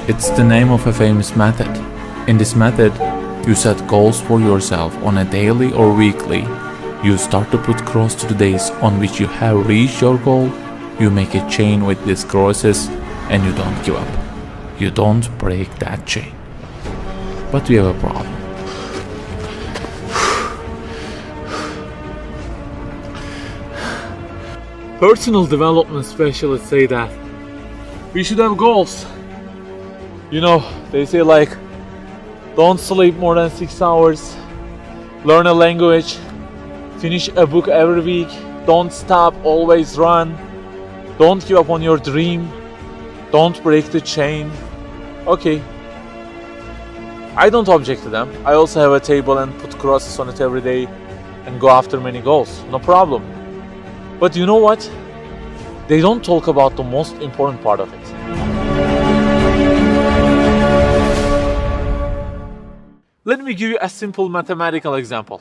It's the name of a famous method. In this method, you set goals for yourself on a daily or weekly. You start to put cross to the days on which you have reached your goal. You make a chain with these crosses and you don't give up. You don't break that chain. But we have a problem. Personal development specialists say that we should have goals. You know, they say like, don't sleep more than 6 hours, learn a language, finish a book every week, don't stop, always run, don't give up on your dream, don't break the chain. Okay, I don't object to them. I also have a table and put crosses on it every day and go after many goals, no problem. But you know what? They don't talk about the most important part of it. Let me give you a simple mathematical example.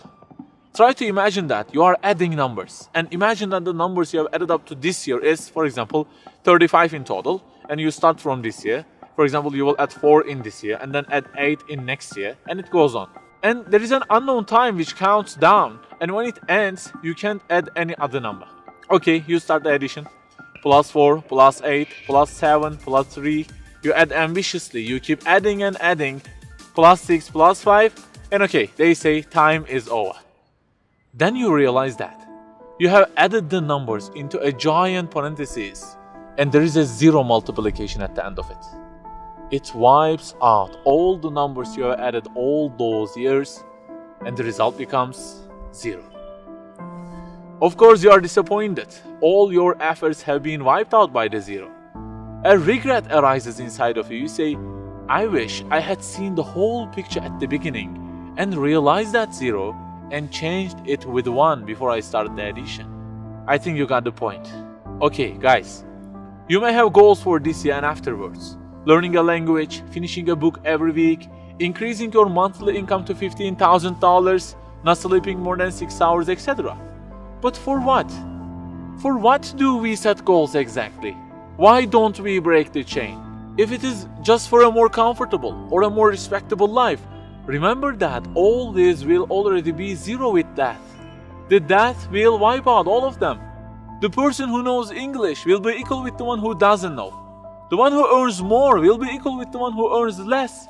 Try to imagine that you are adding numbers, and imagine that the numbers you have added up to this year is, for example, 35 in total, and you start from this year. For example, you will add 4 in this year, and then add 8 in next year, and it goes on. And there is an unknown time which counts down, and when it ends, you can't add any other number. Okay, you start the addition. Plus 4, plus 8, plus 7, plus 3. You add ambitiously, you keep adding and adding. Plus 6, plus 5, and okay, they say time is over. Then you realize that you have added the numbers into a giant parenthesis, and there is a zero multiplication at the end of it. It wipes out all the numbers you have added all those years, and the result becomes 0. Of course, you are disappointed. All your efforts have been wiped out by the 0. A regret arises inside of you. You say, I wish I had seen the whole picture at the beginning and realized that 0 and changed it with 1 before I started the addition. I think you got the point. Okay, guys, you may have goals for this year and afterwards. Learning a language, finishing a book every week, increasing your monthly income to $15,000, not sleeping more than 6 hours, etc. But for what? For what do we set goals exactly? Why don't we break the chain? If it is just for a more comfortable or a more respectable life, remember that all this will already be 0 with death. The death will wipe out all of them. The person who knows English will be equal with the one who doesn't know. The one who earns more will be equal with the one who earns less.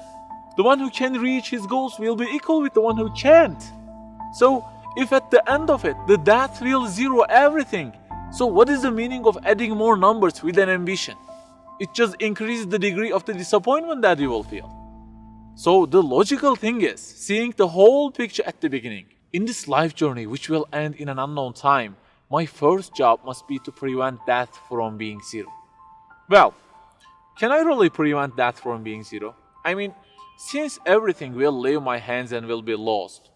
The one who can reach his goals will be equal with the one who can't. So, if at the end of it, the death will 0 everything, so what is the meaning of adding more numbers with an ambition? It just increases the degree of the disappointment that you will feel. So the logical thing is seeing the whole picture at the beginning. In this life journey, which will end in an unknown time, my first job must be to prevent death from being 0. Well, can I really prevent death from being 0? I mean, since everything will leave my hands and will be lost,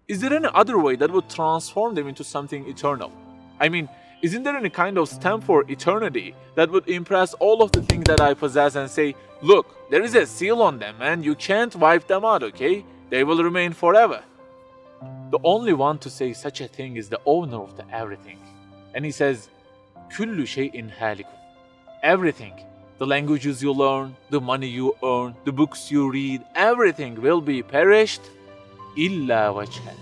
is there any other way that would transform them into something eternal? I mean, isn't there any kind of stamp for eternity that would impress all of the things that I possess and say, look, there is a seal on them and you can't wipe them out, okay? They will remain forever. The only one to say such a thing is the owner of the everything. And he says, كُلُّ شَيْءٍ هَالِكٌ. Everything, the languages you learn, the money you earn, the books you read, everything will be perished, إِلَّا وَجْهًا,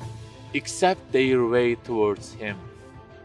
except their way towards Him.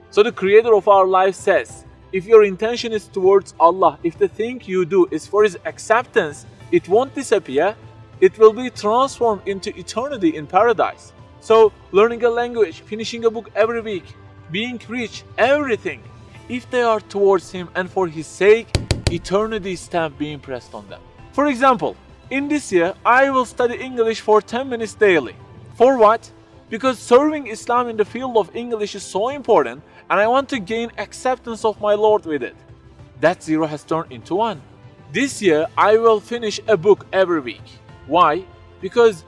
So the creator of our life says, if your intention is towards Allah, if the thing you do is for His acceptance, it won't disappear, it will be transformed into eternity in paradise. So learning a language, finishing a book every week, being rich, everything, if they are towards Him and for His sake, eternity stamp being pressed on them. For example, in this year, I will study English for 10 minutes daily. For what? Because serving Islam in the field of English is so important and I want to gain acceptance of my Lord with it. That 0 has turned into 1. This year, I will finish a book every week. Why? Because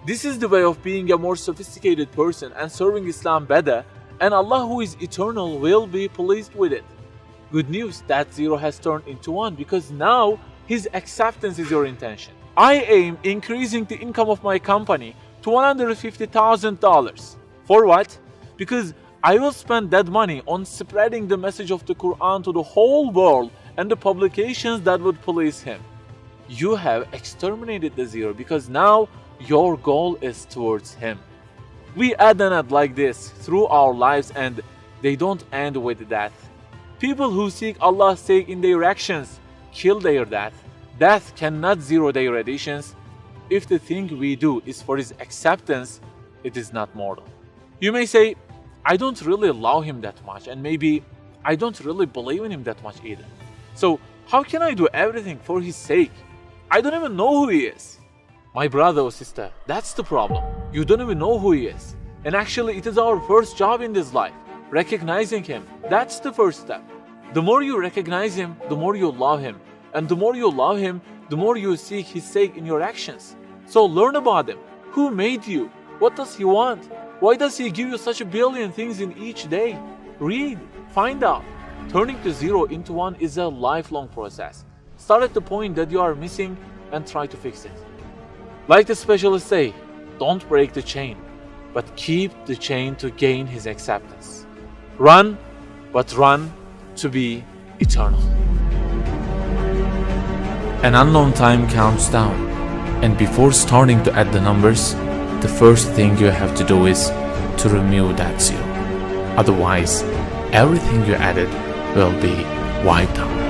this is the way of being a more sophisticated person and serving Islam better, and Allah who is eternal will be pleased with it. Good news, that 0 has turned into 1 because now His acceptance is your intention. I aim increasing the income of my company to $150,000. For what? Because I will spend that money on spreading the message of the Quran to the whole world and the publications that would please Him. you have exterminated the zero because now your goal is towards him. We add and add like this through our lives, and they don't end with death. People who seek Allah's sake in their actions kill their death. Death cannot zero their additions. If the thing we do is for his acceptance, it is not mortal. You may say, I don't really love him that much, and maybe I don't really believe in him that much either. So how can I do everything for his sake? I don't even know who he is. My brother or sister, that's the problem. You don't even know who he is. And actually, it is our first job in this life, recognizing him. That's the first step. The more you recognize him, the more you love him. And the more you love him, the more you seek his sake in your actions. So learn about him. Who made you? What does he want? Why does he give you such a billion things in each day? Read, find out. Turning the zero into one is a lifelong process. Start at the point that you are missing and try to fix it. Like the specialists say, don't break the chain, but keep the chain to gain his acceptance. Run, but run to be eternal. An unknown time counts down, and before starting to add the numbers, the first thing you have to do is to remove that zero. Otherwise, everything you added will be wiped out.